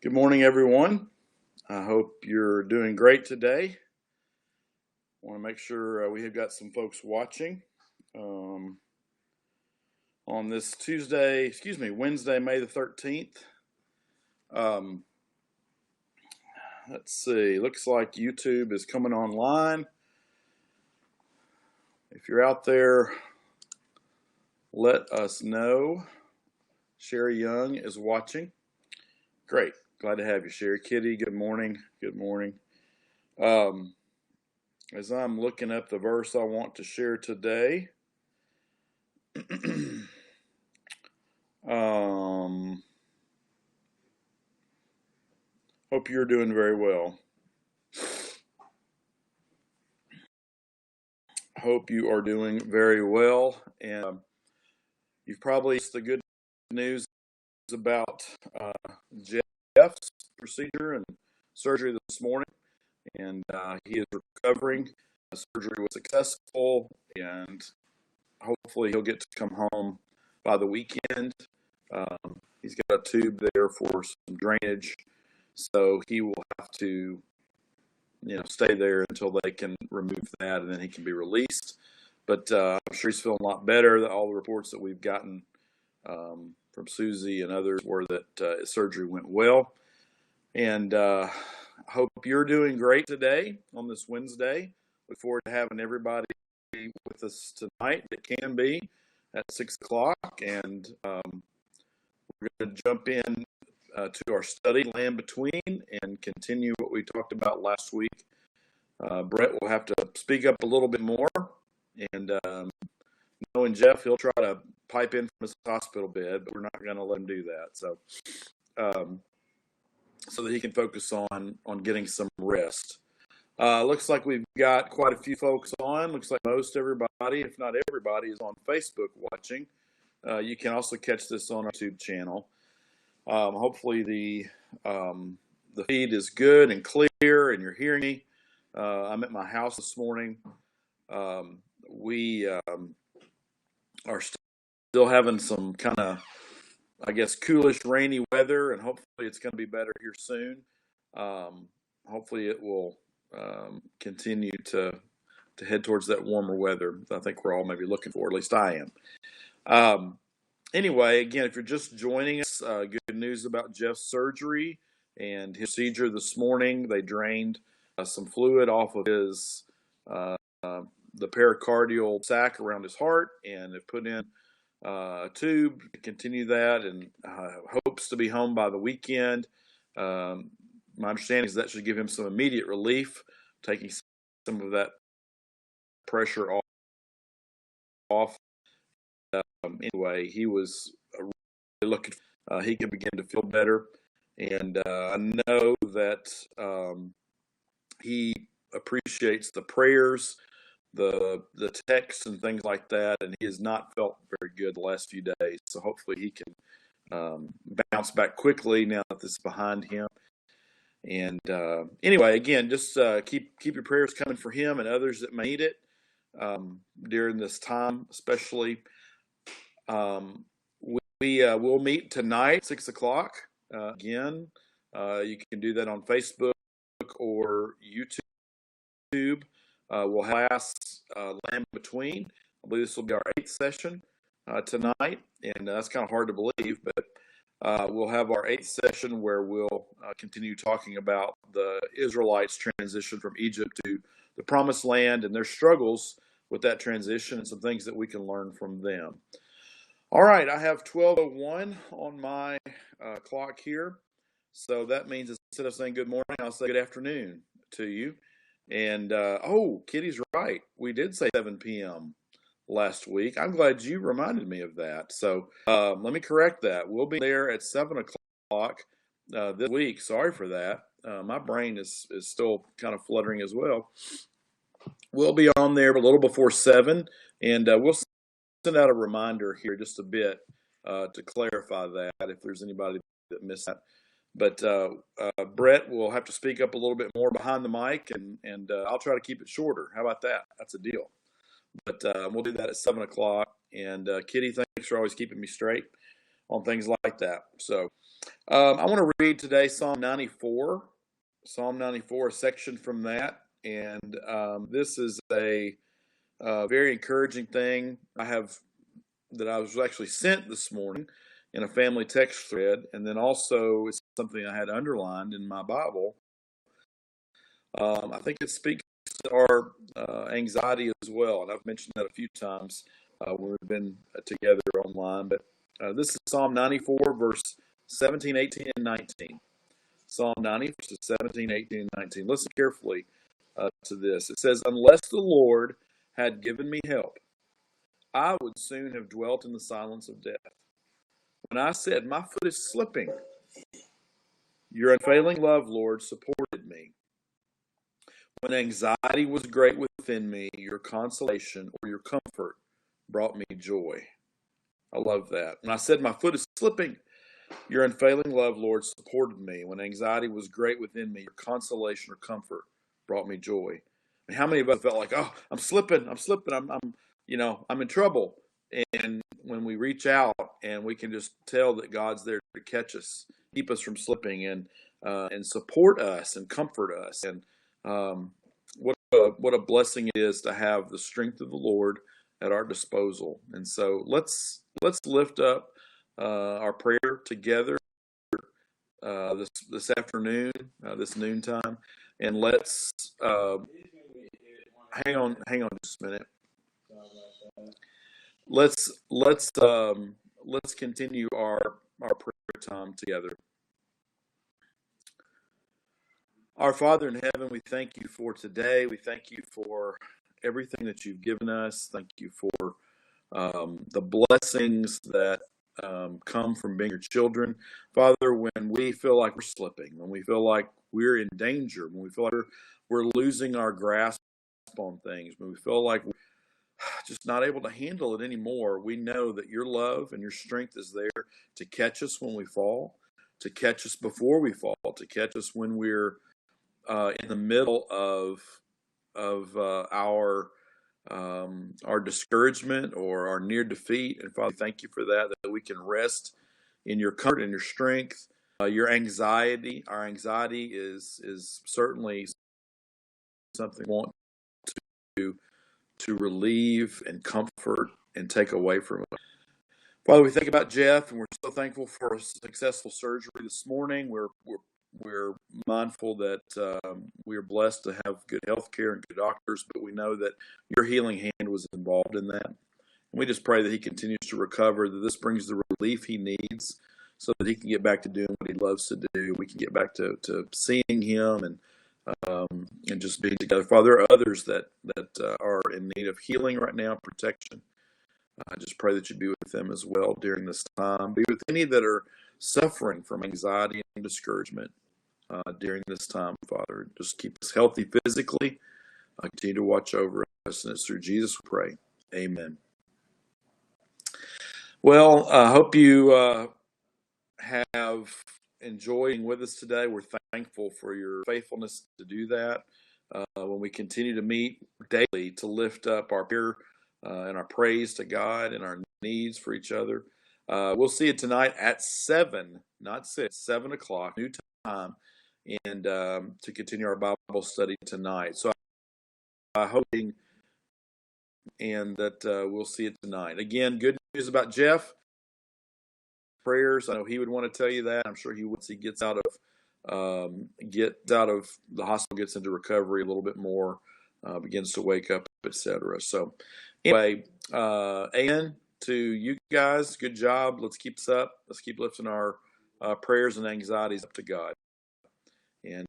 Good morning, everyone. I hope you're doing great today. I want to make sure we have got some folks watching on this Wednesday, May the 13th. Let's see, looks like YouTube is coming online. If you're out there, let us know. Sherry Young is watching. Great. Glad to have you, Sherry. Kitty, good morning. Good morning. As I'm looking up the verse I want to share today, hope you're doing very well. Hope you are doing very well. And you've probably seen the good news about Jeff's procedure and surgery this morning. And he is recovering. The surgery was successful, and hopefully he'll get to come home by the weekend. He's got a tube there for some drainage, so he will have to stay there until they can remove that, and then he can be released. But I'm sure he's feeling a lot better. All the reports that we've gotten from Susie and others were that his surgery went well. And I hope you're doing great today on this Wednesday. Look forward to having everybody with us tonight that can be at 6 o'clock. And we're going to jump in to our study, Land Between, and continue what we talked about last week. Brett will have to speak up a little bit more. And knowing Jeff, he'll try to pipe in from his hospital bed, but we're not going to let him do that. So that he can focus on getting some rest. Looks like we've got quite a few folks on. Looks like most everybody, if not everybody, is on Facebook watching. You can also catch this on our YouTube channel. Hopefully the feed is good and clear and you're hearing me. I'm at my house this morning. We are still having some kind of, I guess, coolish, rainy weather, and hopefully it's going to be better here soon. Hopefully it will continue to head towards that warmer weather I think we're all maybe looking for, at least I am. Anyway, again, if you're just joining us, good news about Jeff's surgery and his procedure this morning. They drained some fluid off of his the pericardial sac around his heart, and have put in a tube to continue that, and hopes to be home by the weekend. My understanding is that should give him some immediate relief, taking some of that pressure off. Anyway, he was really looking. He could begin to feel better, and I know that he appreciates the prayers, the texts, and things like that, and he has not felt very good the last few days. So hopefully he can bounce back quickly now that this is behind him. And anyway, again, just keep your prayers coming for him and others that may need it during this time, especially. We'll meet tonight, 6 o'clock. Again, you can do that on Facebook or YouTube. We'll have class Land Between. I believe this will be our 8th session tonight, and that's kind of hard to believe, but we'll have our 8th session where we'll continue talking about the Israelites' transition from Egypt to the Promised Land and their struggles with that transition and some things that we can learn from them. All right, I have 12:01 on my clock here, so that means instead of saying good morning, I'll say good afternoon to you. And Kitty's right. We did say 7 p.m. last week. I'm glad you reminded me of that. So let me correct that. We'll be there at 7 o'clock this week. Sorry for that. My brain is still kind of fluttering as well. We'll be on there a little before 7, and we'll send out a reminder here just a bit to clarify that if there's anybody that missed that. But Brett will have to speak up a little bit more behind the mic, and I'll try to keep it shorter. How about that? That's a deal. But we'll do that at 7 o'clock. And Kitty, thanks for always keeping me straight on things like that. So I want to read today Psalm 94. Psalm 94, a section from that. And this is a very encouraging thing that I was actually sent this morning in a family text thread. And then also it's something I had underlined in my Bible. I think it speaks to our anxiety as well. And I've mentioned that a few times when we've been together online. But this is Psalm 94, verse 17, 18, and 19. Psalm 90, verses 17, 18, and 19. Listen carefully to this. It says, "Unless the Lord had given me help, I would soon have dwelt in the silence of death. When I said, my foot is slipping, your unfailing love, Lord, supported me. When anxiety was great within me, your consolation or your comfort brought me joy." I love that. When I said, my foot is slipping, your unfailing love, Lord, supported me. When anxiety was great within me, your consolation or comfort brought me joy. And how many of us felt like, oh, I'm slipping, I'm in trouble. And when we reach out and we can just tell that God's there to catch us, keep us from slipping, and support us and comfort us. And what a blessing it is to have the strength of the Lord at our disposal. And so let's lift up our prayer together this afternoon, this noontime, and let's hang on just a minute. Let's continue our prayer time together. Our Father in heaven, we thank you for today. We thank you for everything that you've given us. Thank you for the blessings that come from being your children. Father, when we feel like we're slipping, when we feel like we're in danger, when we feel like we're losing our grasp on things, when we feel like we're just not able to handle it anymore, we know that your love and your strength is there to catch us when we fall, to catch us before we fall, to catch us when we're in the middle of our discouragement or our near defeat. And Father, thank you for that we can rest in your comfort and your strength. Our anxiety is certainly something we want to relieve and comfort and take away from us. Father, we think about Jeff, and we're so thankful for a successful surgery this morning. We're mindful that we are blessed to have good health care and good doctors, but we know that your healing hand was involved in that. And we just pray that he continues to recover, that this brings the relief he needs so that he can get back to doing what he loves to do. We can get back to seeing him and just being together. Father, there are others that are in need of healing right now, protection. I just pray that you be with them as well during this time. Be with any that are suffering from anxiety and discouragement during this time, Father. Just keep us healthy physically. Continue to watch over us, and it's through Jesus we pray. Amen. Well, I hope you have enjoyed with us today. We're thankful for your faithfulness to do that. When we continue to meet daily to lift up our prayer and our praise to God and our needs for each other. We'll see you tonight at 7, not 6, 7 o'clock, new time, and to continue our Bible study tonight. So I hope and that we'll see you tonight. Again, good news about Jeff. Prayers. I know he would want to tell you that. I'm sure he once he gets out of the hospital, gets into recovery a little bit more, begins to wake up, etc. So anyway, and to you guys, good job. Let's keep this up. Let's keep lifting our prayers and anxieties up to God. And